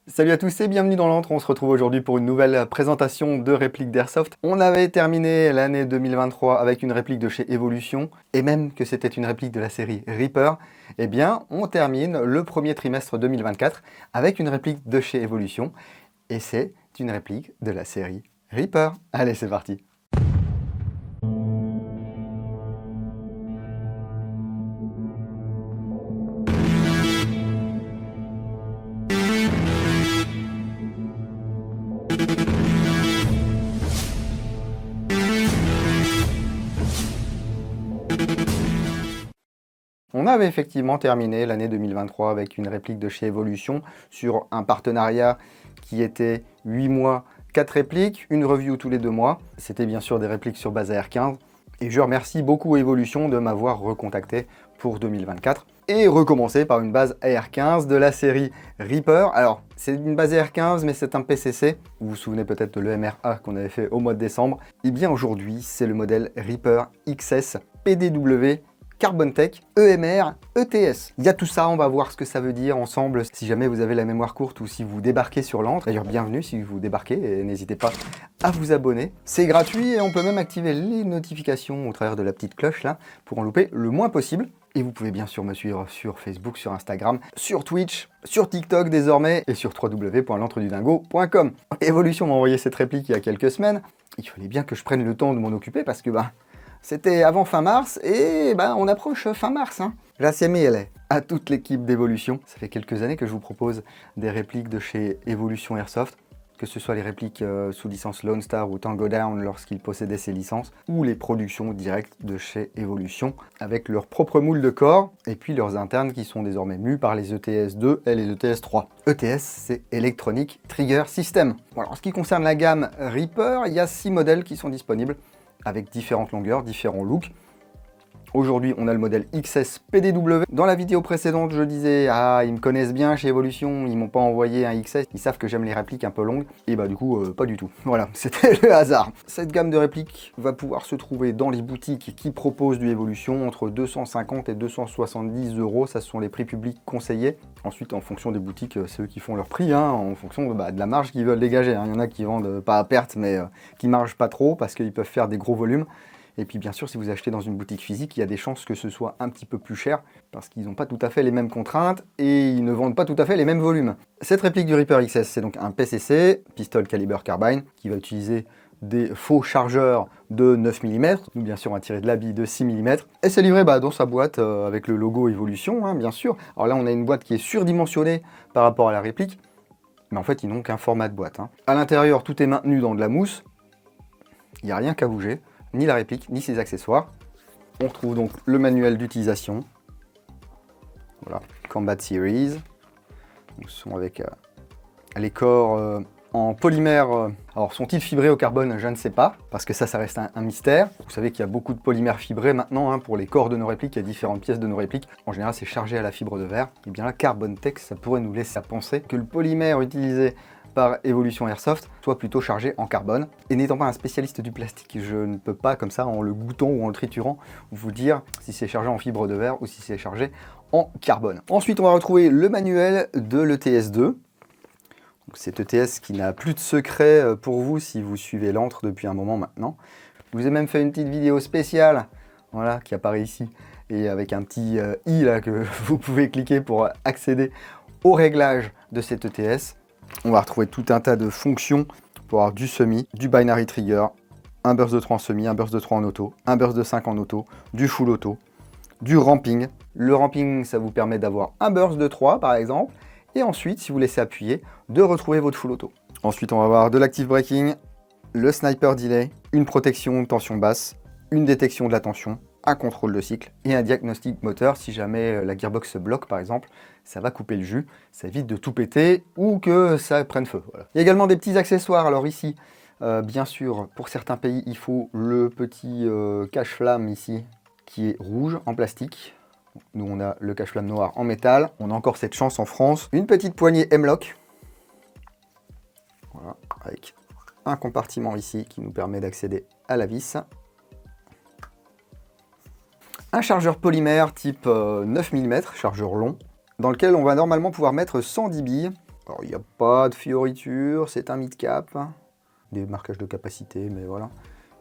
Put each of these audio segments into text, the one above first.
Salut à tous et bienvenue dans l'antre, on se retrouve aujourd'hui pour une nouvelle présentation de répliques d'Airsoft. On avait terminé l'année 2023 avec une réplique de chez Evolution, et même que c'était une réplique de la série Reaper, eh bien on termine le premier trimestre 2024 avec une réplique de chez Evolution, et c'est une réplique de la série Reaper. Allez, c'est parti. On avait effectivement terminé l'année 2023 avec une réplique de chez Evolution sur un partenariat qui était 8 mois, 4 répliques, une review tous les 2 mois. C'était bien sûr des répliques sur base AR15. Et je remercie beaucoup Evolution de m'avoir recontacté pour 2024. Et recommencer par une base AR15 de la série Reaper. Alors, c'est une base AR15, mais c'est un PCC. Vous vous souvenez peut-être de l'EMR-A qu'on avait fait au mois de décembre. Et bien aujourd'hui, c'est le modèle Reaper XS PDW Carbon Tech, EMR, ETS. Il y a tout ça, on va voir ce que ça veut dire ensemble. Si jamais vous avez la mémoire courte ou si vous débarquez sur l'antre, d'ailleurs bienvenue si vous débarquez et n'hésitez pas à vous abonner. C'est gratuit et on peut même activer les notifications au travers de la petite cloche là pour en louper le moins possible. Et vous pouvez bien sûr me suivre sur Facebook, sur Instagram, sur Twitch, sur TikTok désormais et sur www.l'entredudingo.com. Evolution m'a envoyé cette réplique il y a quelques semaines. Il fallait bien que je prenne le temps de m'en occuper parce que c'était avant fin mars et on approche fin mars. Grazie mille à toute l'équipe d'Evolution. Ça fait quelques années que je vous propose des répliques de chez Evolution Airsoft, que ce soit les répliques sous licence Lone Star ou Tango Down lorsqu'ils possédaient ces licences, ou les productions directes de chez Evolution avec leur propre moule de corps et puis leurs internes qui sont désormais mus par les ETS2 et les ETS3. ETS, c'est Electronic Trigger System. Voilà, en ce qui concerne la gamme Reaper, il y a 6 modèles qui sont disponibles avec différentes longueurs, différents looks. Aujourd'hui, on a le modèle XS PDW. Dans la vidéo précédente, je disais, ils me connaissent bien chez Evolution, ils m'ont pas envoyé un XS, ils savent que j'aime les répliques un peu longues, et du coup, pas du tout. Voilà, c'était le hasard. Cette gamme de répliques va pouvoir se trouver dans les boutiques qui proposent du Evolution entre 250 et 270 €, ça ce sont les prix publics conseillés. Ensuite, en fonction des boutiques, c'est eux qui font leur prix, en fonction de la marge qu'ils veulent dégager. Il y en a qui vendent pas à perte, mais qui margent pas trop, parce qu'ils peuvent faire des gros volumes. Et puis bien sûr, si vous achetez dans une boutique physique, il y a des chances que ce soit un petit peu plus cher, parce qu'ils n'ont pas tout à fait les mêmes contraintes, et ils ne vendent pas tout à fait les mêmes volumes. Cette réplique du Reaper XS, c'est donc un PCC, Pistol Caliber Carbine, qui va utiliser des faux chargeurs de 9 mm, nous bien sûr on va tirer de la bille de 6 mm, et c'est livré dans sa boîte avec le logo Evolution, bien sûr. Alors là on a une boîte qui est surdimensionnée par rapport à la réplique, mais en fait ils n'ont qu'un format de boîte. À l'intérieur tout est maintenu dans de la mousse, il n'y a rien qu'à bouger, ni la réplique, ni ses accessoires. On retrouve donc le manuel d'utilisation. Voilà, Combat Series. Ils sont avec les corps en polymère. Alors, sont-ils fibrés au carbone? Je ne sais pas, parce que ça reste un mystère. Vous savez qu'il y a beaucoup de polymères fibrés maintenant pour les corps de nos répliques. Il y a différentes pièces de nos répliques. En général, c'est chargé à la fibre de verre. Et bien là, Carbon Tech, ça pourrait nous laisser à penser que le polymère utilisé par Evolution Airsoft soit plutôt chargé en carbone. Et n'étant pas un spécialiste du plastique, je ne peux pas comme ça, en le goûtant ou en le triturant, vous dire si c'est chargé en fibre de verre ou si c'est chargé en carbone. Ensuite, on va retrouver le manuel de l'ETS2. Cet ETS qui n'a plus de secret pour vous si vous suivez l'antre depuis un moment maintenant. Je vous ai même fait une petite vidéo spéciale, voilà, qui apparaît ici, et avec un petit i là que vous pouvez cliquer pour accéder au réglage de cet ETS. On va retrouver tout un tas de fonctions pour avoir du semi, du binary trigger, un burst de 3 en semi, un burst de 3 en auto, un burst de 5 en auto, du full auto, du ramping. Le ramping, ça vous permet d'avoir un burst de 3 par exemple, et ensuite, si vous laissez appuyer, de retrouver votre full auto. Ensuite, on va avoir de l'active braking, le sniper delay, une protection de tension basse, une détection de la tension, un contrôle de cycle et un diagnostic moteur. Si jamais la gearbox se bloque par exemple, ça va couper le jus, ça évite de tout péter ou que ça prenne feu. Voilà. Il y a également des petits accessoires. Alors ici, bien sûr, pour certains pays, il faut le petit cache-flamme ici qui est rouge en plastique. Nous, on a le cache-flamme noir en métal. On a encore cette chance en France. Une petite poignée M-Lock. Voilà, avec un compartiment ici qui nous permet d'accéder à la vis. Un chargeur polymère type 9 mm, chargeur long, dans lequel on va normalement pouvoir mettre 110 billes Alors, il n'y a pas de fioritures, c'est un mid-cap. Des marquages de capacité, mais voilà,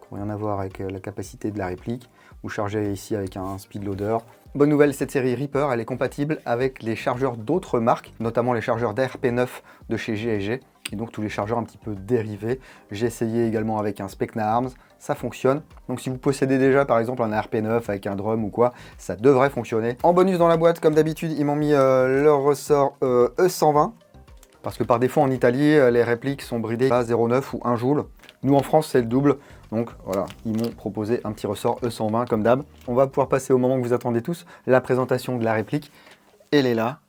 qui n'ont rien à voir avec la capacité de la réplique. Vous chargez ici avec un speed loader. Bonne nouvelle, cette série Reaper, elle est compatible avec les chargeurs d'autres marques, notamment les chargeurs d'ARP9 de chez G&G, et donc tous les chargeurs un petit peu dérivés. J'ai essayé également avec un Specna Arms, ça fonctionne. Donc si vous possédez déjà par exemple un ARP9 avec un drum ou quoi, ça devrait fonctionner. En bonus dans la boîte, comme d'habitude, ils m'ont mis leur ressort E120, parce que par défaut en Italie, les répliques sont bridées à 0,9 ou 1 joule. Nous en France, c'est le double. Donc voilà, ils m'ont proposé un petit ressort E120 comme d'hab. On va pouvoir passer au moment que vous attendez tous, la présentation de la réplique. Elle est là.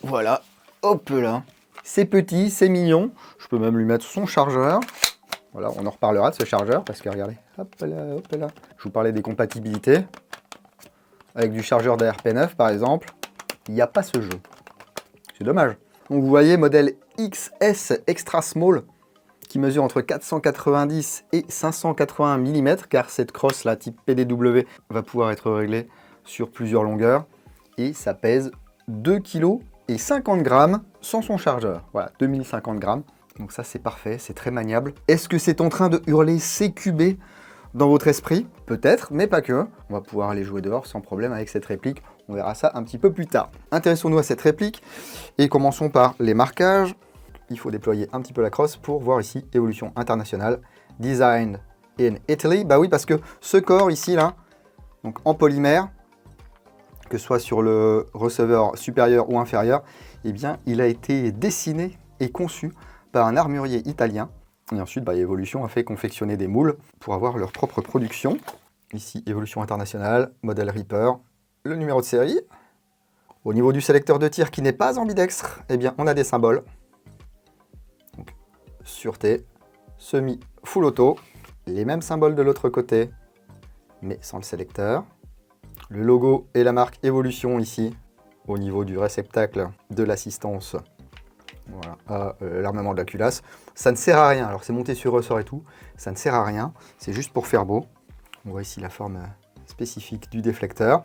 Voilà, hop là. C'est petit, c'est mignon. Je peux même lui mettre son chargeur. Voilà, on en reparlera de ce chargeur parce que regardez, hop là, hop là. Je vous parlais des compatibilités. Avec du chargeur d'ARP9 par exemple, il n'y a pas ce jeu. C'est dommage. Donc vous voyez, modèle XS Extra Small, qui mesure entre 490 et 581 mm, car cette crosse là, type PDW, va pouvoir être réglée sur plusieurs longueurs. Et ça pèse 2 kg et 50 grammes sans son chargeur. Voilà, 2050 grammes. Donc ça, c'est parfait, c'est très maniable. Est-ce que c'est en train de hurler CQB dans votre esprit? Peut-être, mais pas que. On va pouvoir aller jouer dehors sans problème avec cette réplique. On verra ça un petit peu plus tard. Intéressons-nous à cette réplique et commençons par les marquages. Il faut déployer un petit peu la crosse pour voir ici évolution internationale, designed in Italy. Bah oui, parce que ce corps ici là, donc en polymère, que ce soit sur le receveur supérieur ou inférieur, eh bien il a été dessiné et conçu par un armurier italien. Et ensuite, bah, Evolution a fait confectionner des moules pour avoir leur propre production. Ici, évolution internationale, modèle Reaper, le numéro de série. Au niveau du sélecteur de tir qui n'est pas ambidextre, eh bien on a des symboles. Donc, sûreté, semi, full auto. Les mêmes symboles de l'autre côté, mais sans le sélecteur. Le logo et la marque Evolution ici, au niveau du réceptacle de l'assistance. Voilà, à l'armement de la culasse. Ça ne sert à rien, alors c'est monté sur ressort et tout, ça ne sert à rien, c'est juste pour faire beau. On voit ici la forme spécifique du déflecteur.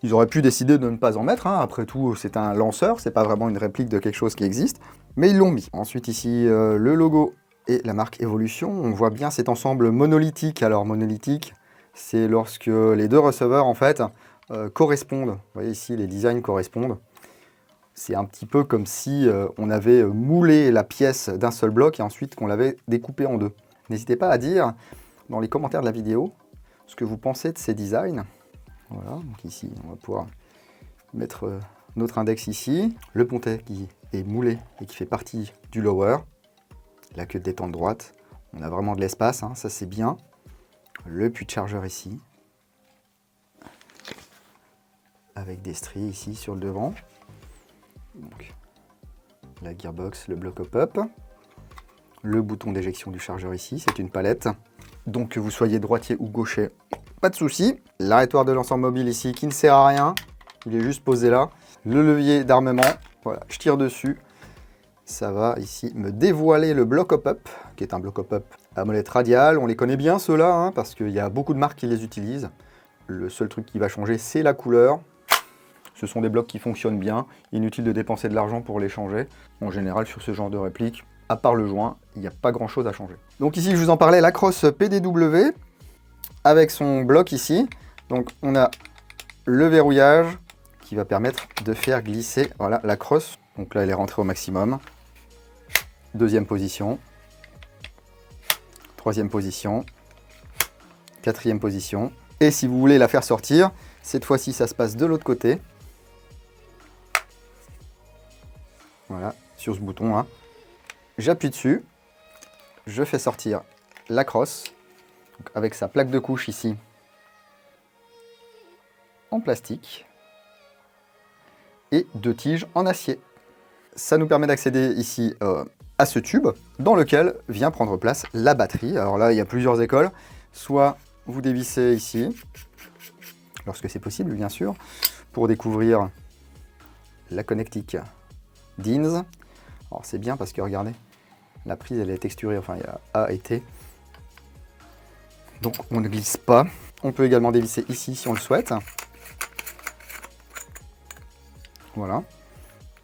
Ils auraient pu décider de ne pas en mettre, hein. Après tout c'est un lanceur, c'est pas vraiment une réplique de quelque chose qui existe, mais ils l'ont mis. Ensuite ici le logo et la marque Evolution, on voit bien cet ensemble monolithique. Alors monolithique, c'est lorsque les deux receveurs en fait correspondent. Vous voyez ici les designs correspondent. C'est un petit peu comme si on avait moulé la pièce d'un seul bloc et ensuite qu'on l'avait découpée en deux. N'hésitez pas à dire dans les commentaires de la vidéo ce que vous pensez de ces designs. Voilà, donc ici on va pouvoir mettre notre index ici. Le pontet qui est moulé et qui fait partie du lower. La queue de détente droite. On a vraiment de l'espace, hein, ça c'est bien. Le puits de chargeur ici. Avec des stries ici sur le devant. Donc, la gearbox, le bloc hop-up, le bouton d'éjection du chargeur ici, c'est une palette. Donc que vous soyez droitier ou gaucher, pas de souci. L'arrêtoir de l'ensemble mobile ici qui ne sert à rien, il est juste posé là. Le levier d'armement, voilà, je tire dessus. Ça va ici me dévoiler le bloc hop-up, qui est un bloc hop-up à molette radiale. On les connaît bien ceux-là, hein, parce qu'il y a beaucoup de marques qui les utilisent. Le seul truc qui va changer, c'est la couleur. Ce sont des blocs qui fonctionnent bien, inutile de dépenser de l'argent pour les changer. En général, sur ce genre de réplique, à part le joint, il n'y a pas grand chose à changer. Donc ici, je vous en parlais, la crosse PDW, avec son bloc ici. Donc on a le verrouillage qui va permettre de faire glisser voilà, la crosse. Donc là, elle est rentrée au maximum. Deuxième position. Troisième position. Quatrième position. Et si vous voulez la faire sortir, cette fois-ci, ça se passe de l'autre côté. Voilà, sur ce bouton là. J'appuie dessus, je fais sortir la crosse, donc avec sa plaque de couche ici, en plastique, et deux tiges en acier. Ça nous permet d'accéder ici à ce tube, dans lequel vient prendre place la batterie. Alors là, il y a plusieurs écoles. Soit vous dévissez ici, lorsque c'est possible, bien sûr, pour découvrir la connectique DINS. Alors c'est bien parce que regardez, la prise elle est texturée, enfin il y a A et T. Donc on ne glisse pas. On peut également dévisser ici si on le souhaite. Voilà.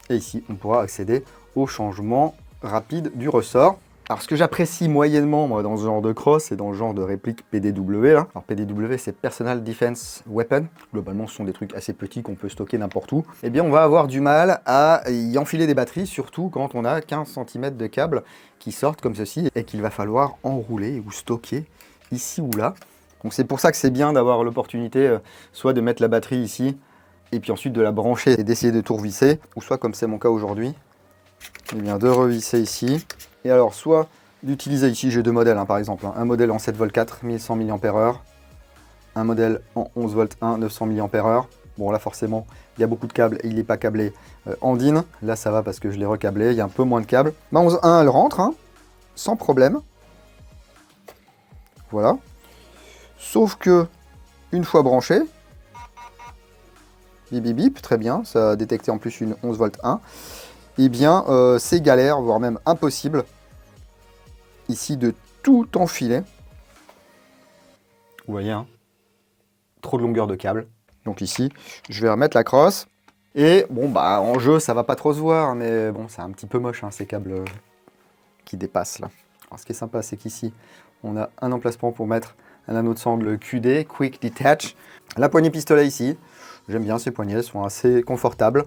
Et ici on pourra accéder au changement rapide du ressort. Alors ce que j'apprécie moyennement moi dans ce genre de cross et dans le genre de réplique PDW là. Alors PDW c'est Personal Defense Weapon. Globalement ce sont des trucs assez petits qu'on peut stocker n'importe où. Eh bien on va avoir du mal à y enfiler des batteries, surtout quand on a 15 cm de câbles qui sortent comme ceci et qu'il va falloir enrouler ou stocker ici ou là. Donc c'est pour ça que c'est bien d'avoir l'opportunité soit de mettre la batterie ici et puis ensuite de la brancher et d'essayer de tout revisser, ou soit comme c'est mon cas aujourd'hui, eh bien de revisser ici. Et alors, soit d'utiliser ici, j'ai deux modèles par exemple, un modèle en 7V4, 1100 mAh, un modèle en 11V1, 900 mAh. Bon là forcément, il y a beaucoup de câbles et il n'est pas câblé en DIN. Là ça va parce que je l'ai recablé, il y a un peu moins de câbles. Ma 11.1 elle rentre, sans problème. Voilà. Sauf que, une fois branché, bip bip bip, très bien, ça a détecté en plus une 11V1. Eh bien, c'est galère, voire même impossible, ici, de tout enfiler. Vous voyez, trop de longueur de câble. Donc ici, je vais remettre la crosse. Et bon, bah, en jeu, ça va pas trop se voir, mais bon, c'est un petit peu moche, ces câbles qui dépassent, là. Alors, ce qui est sympa, c'est qu'ici, on a un emplacement pour mettre un anneau de sangle QD, Quick Detach. La poignée pistolet ici. J'aime bien ces poignées, elles sont assez confortables.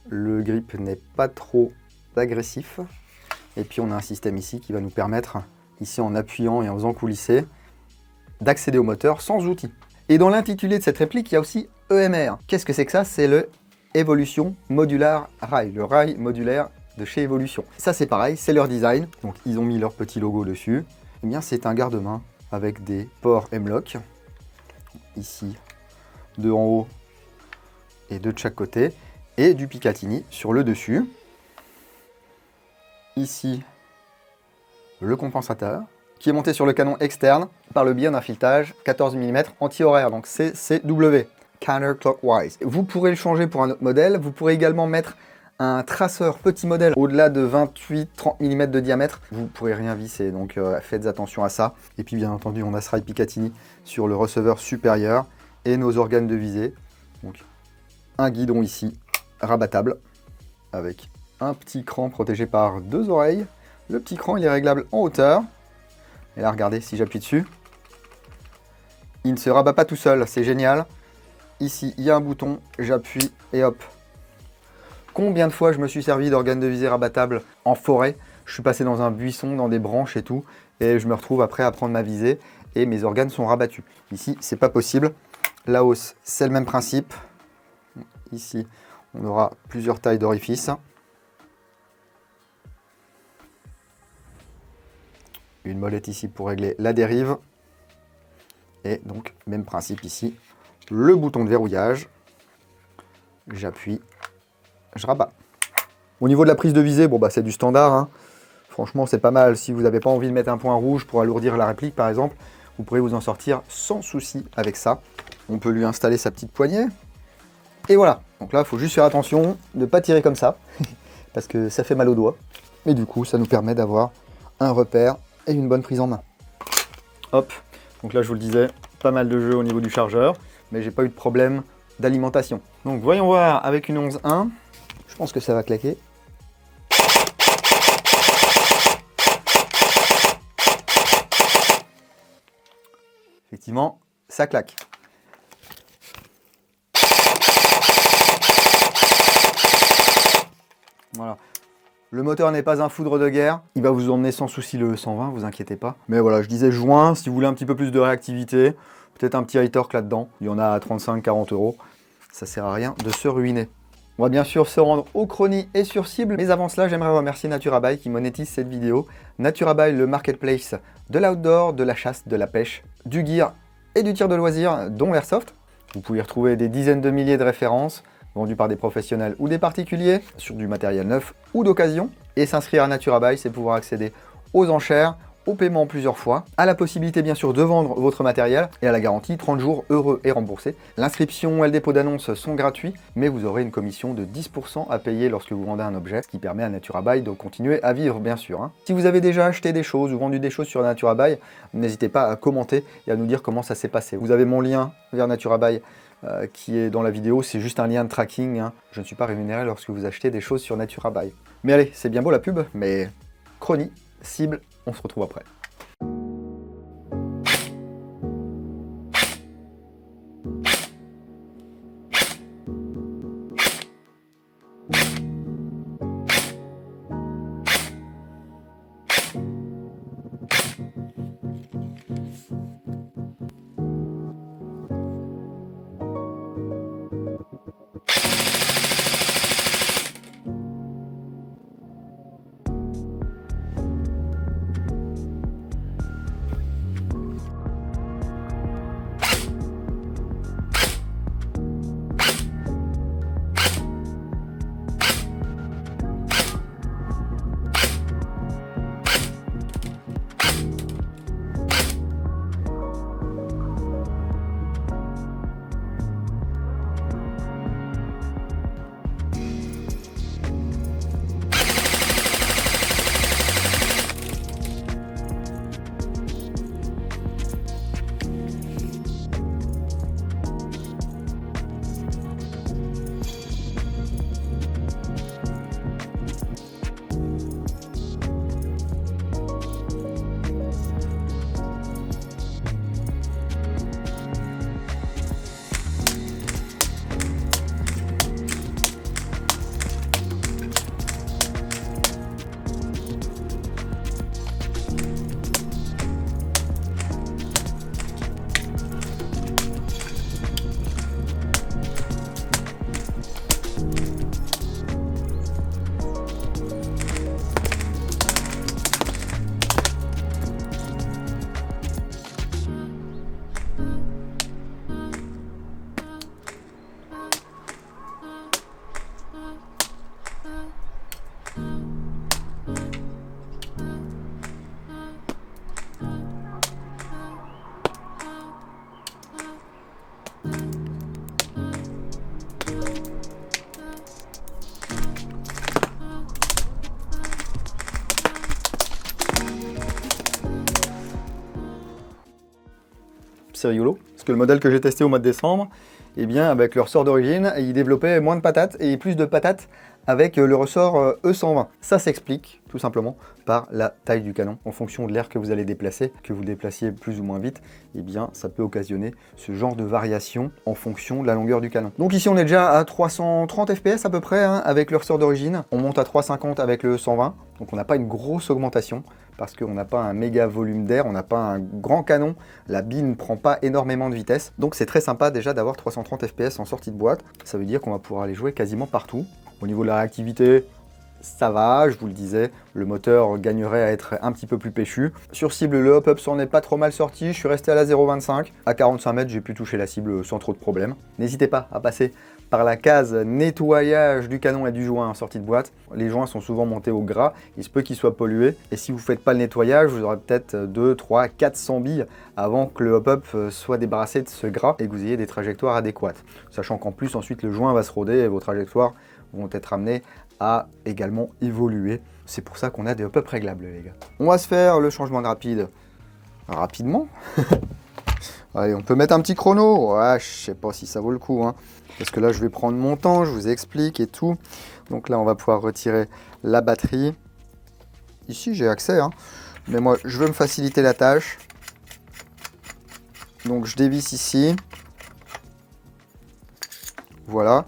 Le grip n'est pas trop agressif. Et puis on a un système ici qui va nous permettre, ici en appuyant et en faisant coulisser, d'accéder au moteur sans outil. Et dans l'intitulé de cette réplique, il y a aussi EMR. Qu'est-ce que c'est que ça? C'est le Evolution Modular Rail, le rail modulaire de chez Evolution. Ça c'est pareil, c'est leur design. Donc ils ont mis leur petit logo dessus. Eh bien c'est un garde-main avec des ports M-Lock. Ici, deux en haut et deux de chaque côté. Et du Picatinny sur le dessus. Ici, le compensateur, qui est monté sur le canon externe par le biais d'un filetage 14 mm anti-horaire, donc CCW, counterclockwise. Vous pourrez le changer pour un autre modèle, vous pourrez également mettre un traceur petit modèle au-delà de 28-30 mm de diamètre. Vous ne pourrez rien visser, donc faites attention à ça. Et puis bien entendu, on a ce rail Picatinny sur le receveur supérieur et nos organes de visée. Donc un guidon ici, rabattable, avec un petit cran protégé par deux oreilles. Le petit cran, il est réglable en hauteur. Et là, regardez, si j'appuie dessus, il ne se rabat pas tout seul, c'est génial. Ici, il y a un bouton, j'appuie et hop. Combien de fois je me suis servi d'organes de visée rabattables en forêt? Je suis passé dans un buisson, dans des branches et tout, et je me retrouve après à prendre ma visée, et mes organes sont rabattus. Ici, c'est pas possible. La hausse, c'est le même principe. Ici, on aura plusieurs tailles d'orifices. Une molette ici pour régler la dérive. Et donc, même principe ici. Le bouton de verrouillage. J'appuie, je rabats. Au niveau de la prise de visée, bon bah c'est du standard. Franchement, c'est pas mal. Si vous n'avez pas envie de mettre un point rouge pour alourdir la réplique, par exemple, vous pourrez vous en sortir sans souci avec ça. On peut lui installer sa petite poignée. Et voilà, donc là, il faut juste faire attention de ne pas tirer comme ça, parce que ça fait mal aux doigts. Mais du coup, ça nous permet d'avoir un repère et une bonne prise en main. Hop, donc là, je vous le disais, pas mal de jeux au niveau du chargeur, mais j'ai pas eu de problème d'alimentation. Donc voyons voir avec une 11.1, je pense que ça va claquer. Effectivement, ça claque. Voilà. Le moteur n'est pas un foudre de guerre, il va vous emmener sans souci le 120, vous inquiétez pas. Mais voilà, je disais juin, si vous voulez un petit peu plus de réactivité, peut-être un petit retorque là-dedans, il y en a à 35-40 €, ça sert à rien de se ruiner. On va bien sûr se rendre au Chronie et sur cible, mais avant cela, j'aimerais remercier Naturabuy qui monétise cette vidéo. Naturabuy, le marketplace de l'outdoor, de la chasse, de la pêche, du gear et du tir de loisirs, dont l'airsoft. Vous pouvez retrouver des dizaines de milliers de références, vendu par des professionnels ou des particuliers, sur du matériel neuf ou d'occasion. Et s'inscrire à Naturabuy, c'est pouvoir accéder aux enchères, au paiement plusieurs fois, à la possibilité bien sûr de vendre votre matériel et à la garantie 30 jours heureux et remboursés. L'inscription et le dépôt d'annonces sont gratuits, mais vous aurez une commission de 10% à payer lorsque vous vendez un objet, ce qui permet à Naturabuy de continuer à vivre bien sûr. Si vous avez déjà acheté des choses ou vendu des choses sur Naturabuy, n'hésitez pas à commenter et à nous dire comment ça s'est passé. Vous avez mon lien vers Naturabuy qui est dans la vidéo, c'est juste un lien de tracking, hein. Je ne suis pas rémunéré lorsque vous achetez des choses sur NaturaBuy. Mais allez, c'est bien beau la pub, mais chronie, cible, on se retrouve après. C'est rigolo, parce que le modèle que j'ai testé au mois de décembre, eh bien, avec le ressort d'origine, il développait moins de patates et plus de patates avec le ressort E120. Ça s'explique tout simplement par la taille du canon. En fonction de l'air que vous allez déplacer, que vous le déplaciez plus ou moins vite, eh bien, ça peut occasionner ce genre de variation en fonction de la longueur du canon. Donc ici, on est déjà à 330 fps à peu près, hein, avec le ressort d'origine. On monte à 350 avec le E120, donc on n'a pas une grosse augmentation, parce qu'on n'a pas un méga volume d'air, on n'a pas un grand canon, la bille ne prend pas énormément de vitesse. Donc c'est très sympa déjà d'avoir 330 fps en sortie de boîte. Ça veut dire qu'on va pouvoir aller jouer quasiment partout. Au niveau de la réactivité, ça va, je vous le disais, le moteur gagnerait à être un petit peu plus péchu. Sur cible, le hop-up s'en est pas trop mal sorti, je suis resté à la 0,25. À 45 mètres, j'ai pu toucher la cible sans trop de problèmes. N'hésitez pas à passer par la case nettoyage du canon et du joint en sortie de boîte. Les joints sont souvent montés au gras, il se peut qu'ils soient pollués. Et si vous ne faites pas le nettoyage, vous aurez peut-être 2, 3, 400 billes avant que le hop-up soit débarrassé de ce gras et que vous ayez des trajectoires adéquates. Sachant qu'en plus, ensuite, le joint va se roder et vos trajectoires vont être amenées à également évoluer. C'est pour ça qu'on a des hop-up réglables, les gars. On va se faire le changement de rapide rapidement. Allez, on peut mettre un petit chrono. Ouais, je sais pas si ça vaut le coup, hein. Parce que là, je vais prendre mon temps, je vous explique et tout. Donc là, on va pouvoir retirer la batterie. Ici, j'ai accès, hein. Mais moi, je veux me faciliter la tâche. Donc, je dévisse ici. Voilà.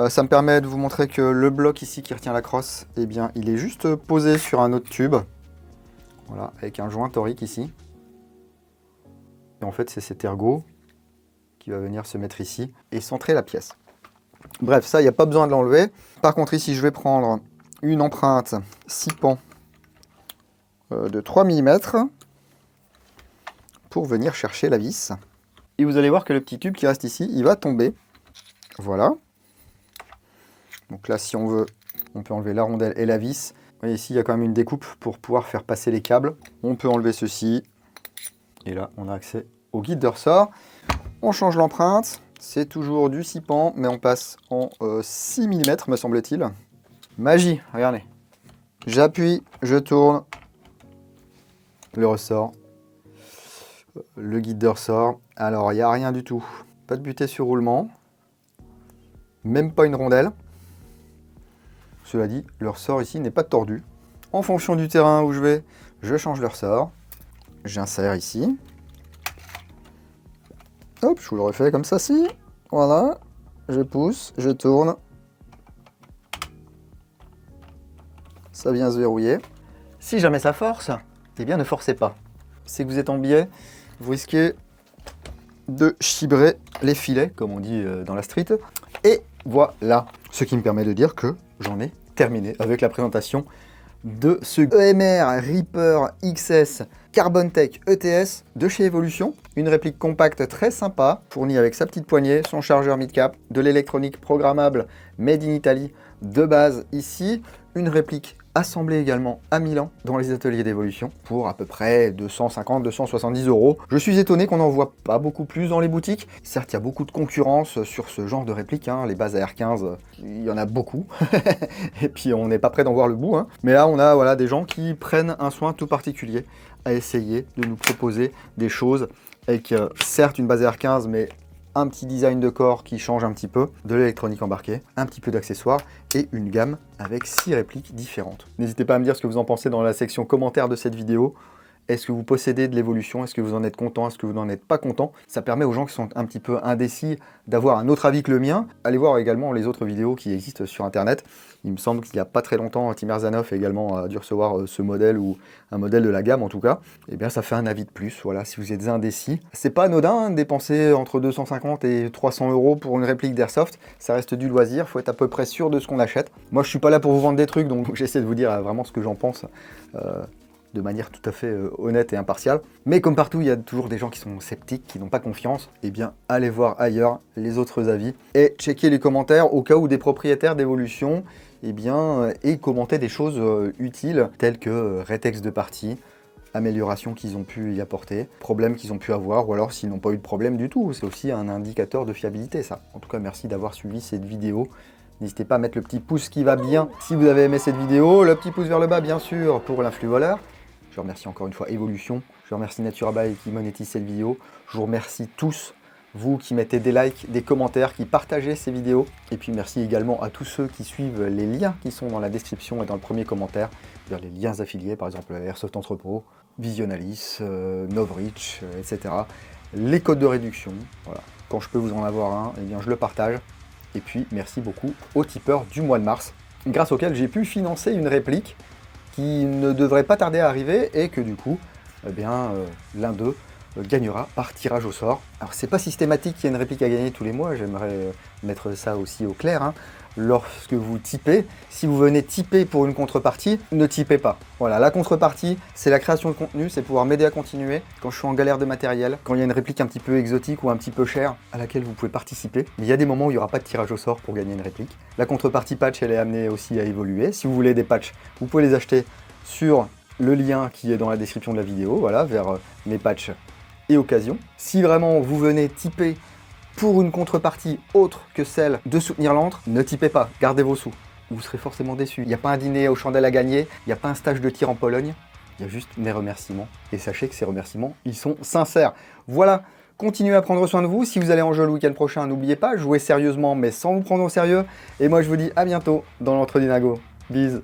Ça me permet de vous montrer que le bloc ici qui retient la crosse, eh bien, il est juste posé sur un autre tube. Voilà, avec un joint torique ici. Et en fait, c'est cet ergot qui va venir se mettre ici et centrer la pièce. Bref, ça, il n'y a pas besoin de l'enlever. Par contre, ici, je vais prendre une empreinte 6 pans de 3 mm pour venir chercher la vis. Et vous allez voir que le petit tube qui reste ici, il va tomber. Voilà. Donc là, si on veut, on peut enlever la rondelle et la vis. Vous voyez, ici, il y a quand même une découpe pour pouvoir faire passer les câbles. On peut enlever ceci. Et là, on a accès au guide de ressort. On change l'empreinte. C'est toujours du 6 pans, mais on passe en 6 mm, me semble-t-il. Magie, regardez. J'appuie, je tourne. Le ressort. Le guide de ressort. Alors, il n'y a rien du tout. Pas de butée sur roulement. même pas une rondelle. Cela dit, leur sort ici n'est pas tordu. En fonction du terrain où je vais, je change leur sort. J'insère ici. Hop, je vous le refais comme ça, si. Voilà. Je pousse, je tourne. Ça vient se verrouiller. Si jamais ça force, eh bien ne forcez pas. Si vous êtes en biais, vous risquez de chibrer les filets, comme on dit dans la street. Et voilà, ce qui me permet de dire que j'en ai terminé avec la présentation de ce EMR Reaper XS Carbon Tech ETS de chez Evolution. Une réplique compacte très sympa, fournie avec sa petite poignée, son chargeur mid-cap, de l'électronique programmable Made in Italy de base ici. Une réplique assemblée également à Milan dans les ateliers d'Evolution pour à peu près 250-270 €. Je suis étonné qu'on n'en voit pas beaucoup plus dans les boutiques. Certes, il y a beaucoup de concurrence sur ce genre de réplique, hein. Les bases AR15, il y en a beaucoup. Et puis on n'est pas prêt d'en voir le bout, hein. Mais là, on a voilà, des gens qui prennent un soin tout particulier à essayer de nous proposer des choses avec certes une base AR15, mais un petit design de corps qui change un petit peu, de l'électronique embarquée, un petit peu d'accessoires et une gamme avec 6 répliques différentes. N'hésitez pas à me dire ce que vous en pensez dans la section commentaires de cette vidéo. Est-ce que vous possédez de l'Evolution? Est-ce que vous en êtes content? Est-ce que vous n'en êtes pas content? Ça permet aux gens qui sont un petit peu indécis d'avoir un autre avis que le mien. Allez voir également les autres vidéos qui existent sur Internet. Il me semble qu'il n'y a pas très longtemps, Tim Erzanoff également a dû recevoir ce modèle, ou un modèle de la gamme en tout cas. Et bien ça fait un avis de plus, voilà, si vous êtes indécis. C'est pas anodin hein, de dépenser entre 250 et 300 € pour une réplique d'Airsoft. Ça reste du loisir, faut être à peu près sûr de ce qu'on achète. Moi je suis pas là pour vous vendre des trucs, donc j'essaie de vous dire vraiment ce que j'en pense. De manière tout à fait honnête et impartiale. Mais comme partout, il y a toujours des gens qui sont sceptiques, qui n'ont pas confiance. Eh bien, allez voir ailleurs les autres avis et checkez les commentaires au cas où des propriétaires d'Evolution aient commenté des choses utiles, telles que rétex de partie, améliorations qu'ils ont pu y apporter, problèmes qu'ils ont pu avoir, ou alors s'ils n'ont pas eu de problème du tout. C'est aussi un indicateur de fiabilité, ça. En tout cas, merci d'avoir suivi cette vidéo. N'hésitez pas à mettre le petit pouce qui va bien si vous avez aimé cette vidéo, le petit pouce vers le bas bien sûr pour l'influx voleur. Je remercie encore une fois Evolution, je remercie Naturabuy qui monétise cette vidéo. Je vous remercie tous, vous qui mettez des likes, des commentaires, qui partagez ces vidéos. Et puis merci également à tous ceux qui suivent les liens qui sont dans la description et dans le premier commentaire, vers les liens affiliés, par exemple Airsoft Entrepôt, Visionalis, Novrich, etc. Les codes de réduction, voilà. Quand je peux vous en avoir un, eh bien je le partage. Et puis merci beaucoup aux tipeurs du mois de mars, grâce auquel j'ai pu financer une réplique qui ne devrait pas tarder à arriver et que du coup, l'un d'eux gagnera par tirage au sort. Alors c'est pas systématique qu'il y ait une réplique à gagner tous les mois, j'aimerais mettre ça aussi au clair, hein. Lorsque vous typez, si vous venez typer pour une contrepartie, ne typez pas. Voilà, la contrepartie, c'est la création de contenu, c'est pouvoir m'aider à continuer quand je suis en galère de matériel, quand il y a une réplique un petit peu exotique ou un petit peu chère à laquelle vous pouvez participer. Mais il y a des moments où il n'y aura pas de tirage au sort pour gagner une réplique. La contrepartie patch, elle est amenée aussi à évoluer. Si vous voulez des patchs, vous pouvez les acheter sur le lien qui est dans la description de la vidéo, voilà, vers mes patchs et occasions. Si vraiment vous venez typer pour une contrepartie autre que celle de soutenir l'antre, ne typez pas, gardez vos sous. Vous serez forcément déçus. Il n'y a pas un dîner aux chandelles à gagner, il n'y a pas un stage de tir en Pologne, il y a juste mes remerciements. Et sachez que ces remerciements, ils sont sincères. Voilà, continuez à prendre soin de vous. Si vous allez en jeu le week-end prochain, n'oubliez pas, jouez sérieusement mais sans vous prendre au sérieux. Et moi je vous dis à bientôt dans l'Entre des Nagos. Bise.